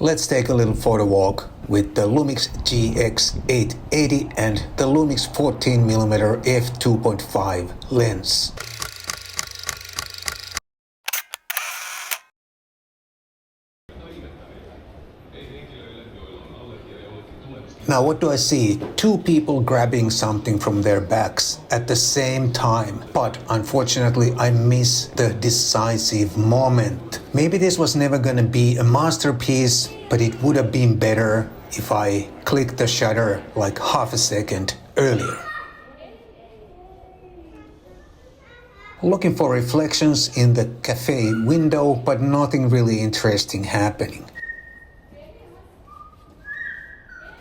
Let's take a little photo walk with the Lumix GX880 and the Lumix 14mm f2.5 lens. Now what do I see? Two people grabbing something from their backs at the same time. But unfortunately I miss the decisive moment. Maybe this was never gonna be a masterpiece, but it would have been better if I clicked the shutter like half a second earlier. Looking for reflections in the cafe window, but nothing really interesting happening.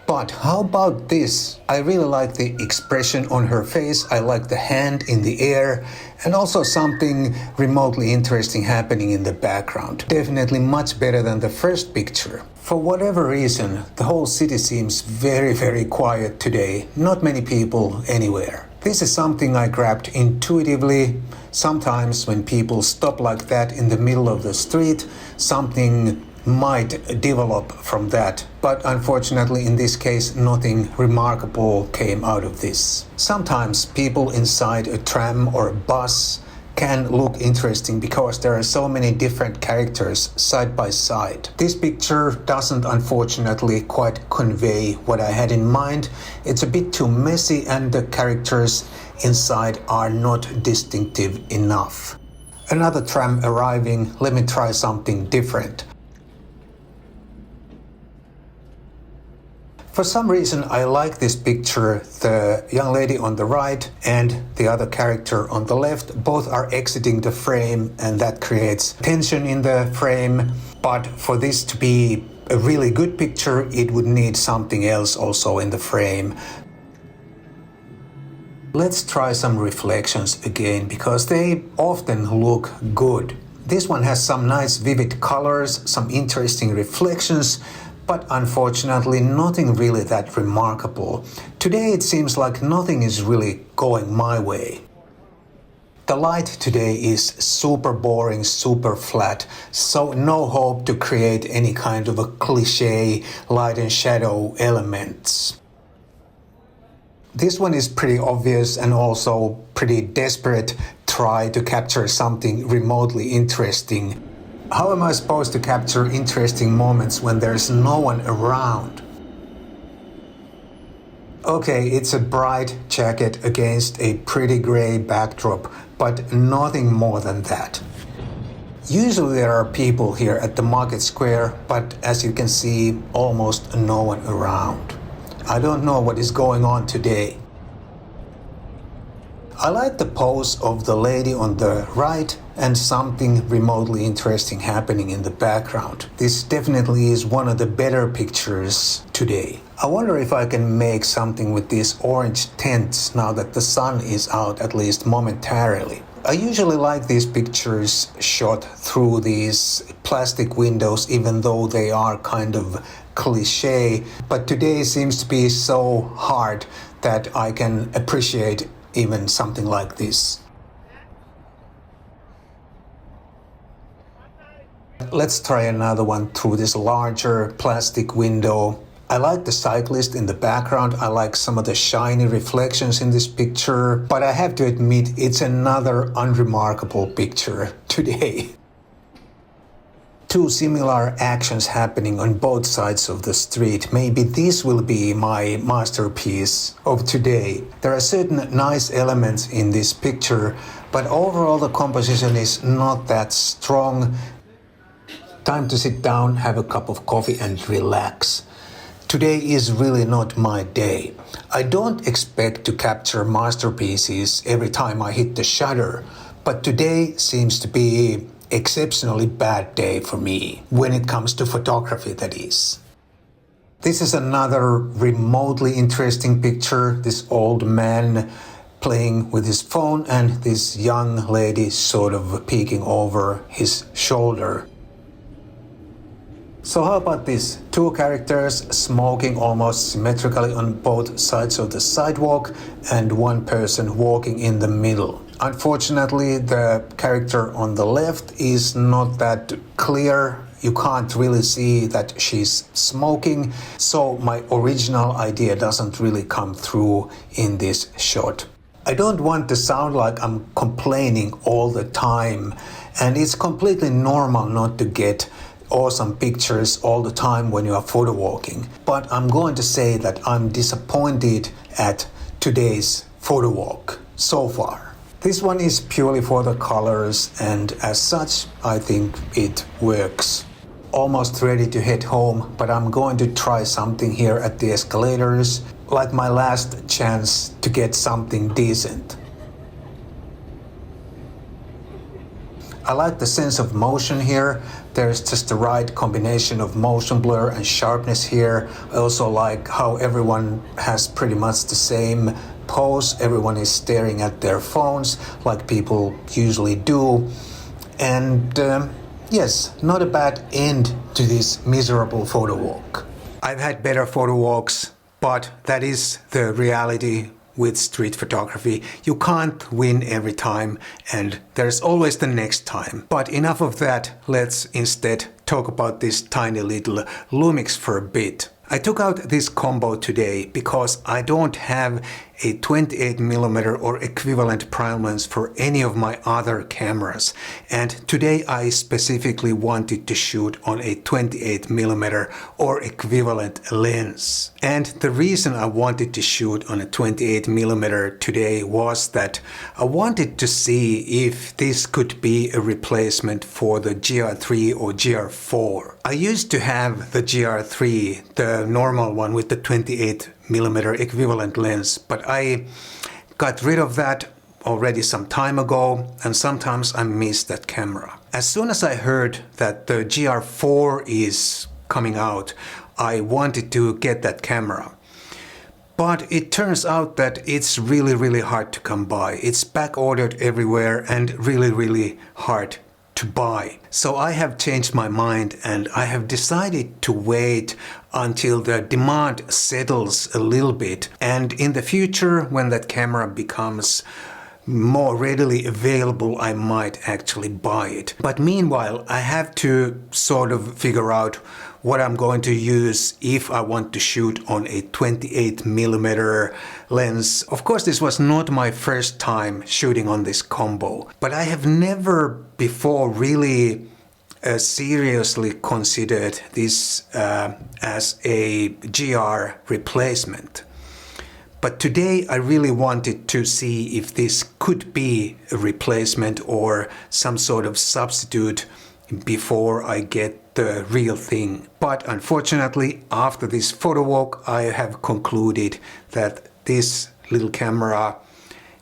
But how about this? I really like the expression on her face, I like the hand in the air, and also something remotely interesting happening in the background. Definitely much better than the first picture. For whatever reason, the whole city seems very quiet today. Not many people anywhere. This is something I grabbed intuitively. Sometimes when people stop like that in the middle of the street, something might develop from that, but unfortunately in this case nothing remarkable came out of this. Sometimes people inside a tram or a bus can look interesting because there are so many different characters side by side. This picture doesn't unfortunately quite convey what I had in mind. It's a bit too messy and the characters inside are not distinctive enough. Another tram arriving, let me try something different. For some reason I like this picture. The young lady on the right and the other character on the left both are exiting the frame and that creates tension in the frame. But for this to be a really good picture it would need something else also in the frame. Let's try some reflections again because they often look good. This one has some nice vivid colors, some interesting reflections, but unfortunately nothing really that remarkable. Today it seems like nothing is really going my way. The light today is super boring, super flat, so no hope to create any kind of a cliché light and shadow elements. This one is pretty obvious and also pretty desperate try to capture something remotely interesting. How am I supposed to capture interesting moments when there's no one around? Okay, it's a bright jacket against a pretty gray backdrop, but nothing more than that. Usually there are people here at the market square, but as you can see, almost no one around. I don't know what is going on today. I like the pose of the lady on the right and something remotely interesting happening in the background. This definitely is one of the better pictures today. I wonder if I can make something with these orange tints now that the sun is out, at least momentarily. I usually like these pictures shot through these plastic windows even though they are kind of cliché, but today seems to be so hard that I can appreciate even something like this. Let's try another one through this larger plastic window. I like the cyclist in the background. I like some of the shiny reflections in this picture, but I have to admit it's another unremarkable picture today. Two similar actions happening on both sides of the street. Maybe this will be my masterpiece of today. There are certain nice elements in this picture, but overall the composition is not that strong. Time to sit down, have a cup of coffee and relax. Today is really not my day. I don't expect to capture masterpieces every time I hit the shutter, but today seems to be exceptionally bad day for me, when it comes to photography that is. This is another remotely interesting picture, this old man playing with his phone and this young lady sort of peeking over his shoulder. So how about this? Two characters smoking almost symmetrically on both sides of the sidewalk and one person walking in the middle. Unfortunately, the character on the left is not that clear you can't really see that she's smoking, so my original idea doesn't really come through in this shot. I don't want to sound like I'm complaining all the time, and it's completely normal not to get awesome pictures all the time when you are photo walking, but I'm going to say that I'm disappointed at today's photo walk so far. This one is purely for the colors, and as such I think it works. Almost ready to head home, but I'm going to try something here at the escalators, like my last chance to get something decent. I like the sense of motion here. There's just the right combination of motion blur and sharpness here. I also like how everyone has pretty much the same pose. Everyone is staring at their phones like people usually do. And yes, not a bad end to this miserable photo walk. I've had better photo walks, but that is the reality with street photography. You can't win every time, and there's always the next time. But enough of that, let's instead talk about this tiny little Lumix for a bit. I took out this combo today because I don't have a 28mm or equivalent prime lens for any of my other cameras, and today I specifically wanted to shoot on a 28mm or equivalent lens. And the reason I wanted to shoot on a 28mm today was that I wanted to see if this could be a replacement for the GR3 or GR4. I used to have the GR3, the normal one with the 28mm equivalent lens, but I got rid of that already some time ago, and sometimes I miss that camera. As soon as I heard that the GR4 is coming out, I wanted to get that camera. But it turns out that it's really hard to come by. It's back ordered everywhere and really hard to buy. So I have changed my mind, and I have decided to wait until the demand settles a little bit, and in the future, when that camera becomes more readily available, I might actually buy it. But meanwhile, I have to sort of figure out what I'm going to use if I want to shoot on a 28mm lens. Of course, this was not my first time shooting on this combo, but I have never before really seriously considered this as a GR replacement. But today I really wanted to see if this could be a replacement or some sort of substitute before I get the real thing. But unfortunately, after this photo walk, I have concluded that this little camera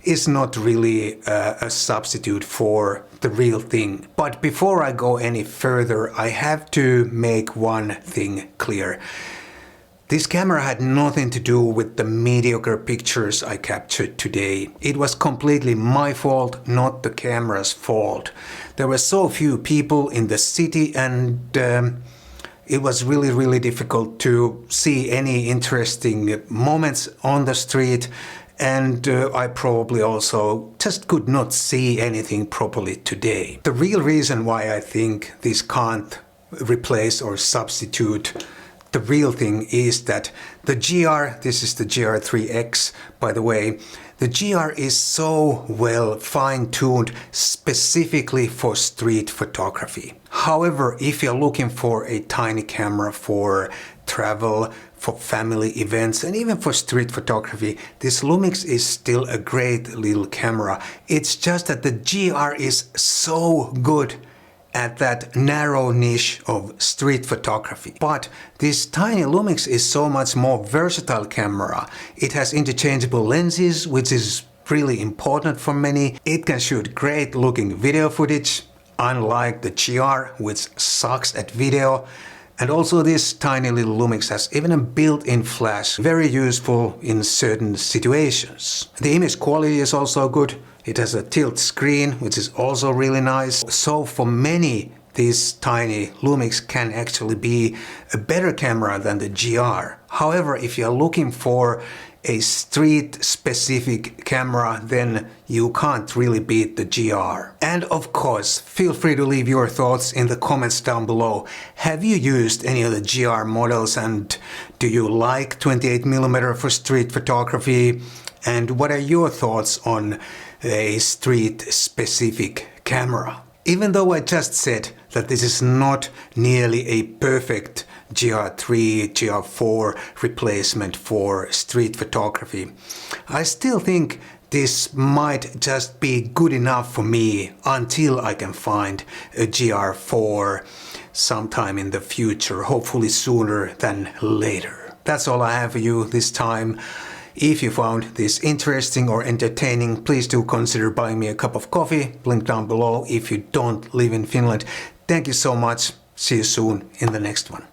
is not really a substitute for the real thing. But before I go any further, I have to make one thing clear. This camera had nothing to do with the mediocre pictures I captured today. It was completely my fault, not the camera's fault. There were so few people in the city, and it was really difficult to see any interesting moments on the street, and I probably also just could not see anything properly today. The real reason why I think this can't replace or substitute the real thing is that the GR, this is the GR3X, by the way, the GR is so well fine-tuned specifically for street photography. However, if you're looking for a tiny camera for travel, for family events, and even for street photography, this Lumix is still a great little camera. It's just that the GR is so good at that narrow niche of street photography. But this tiny Lumix is so much more versatile camera. It has interchangeable lenses, which is really important for many. It can shoot great looking video footage, unlike the GR, which sucks at video. And also this tiny little Lumix has even a built-in flash, very useful in certain situations. The image quality is also good. It has a tilt screen, which is also really nice. So for many, this tiny Lumix can actually be a better camera than the GR. However, if you're looking for a street-specific camera, then you can't really beat the GR. And of course, feel free to leave your thoughts in the comments down below. Have you used any of the GR models, and do you like 28mm for street photography? And what are your thoughts on a street-specific camera? Even though I just said that this is not nearly a perfect GR3, GR4 replacement for street photography, I still think this might just be good enough for me until I can find a GR4 sometime in the future, hopefully sooner than later. That's all I have for you this time. If you found this interesting or entertaining, please do consider buying me a cup of coffee, link down below if you don't live in Finland. Thank you so much. See you soon in the next one.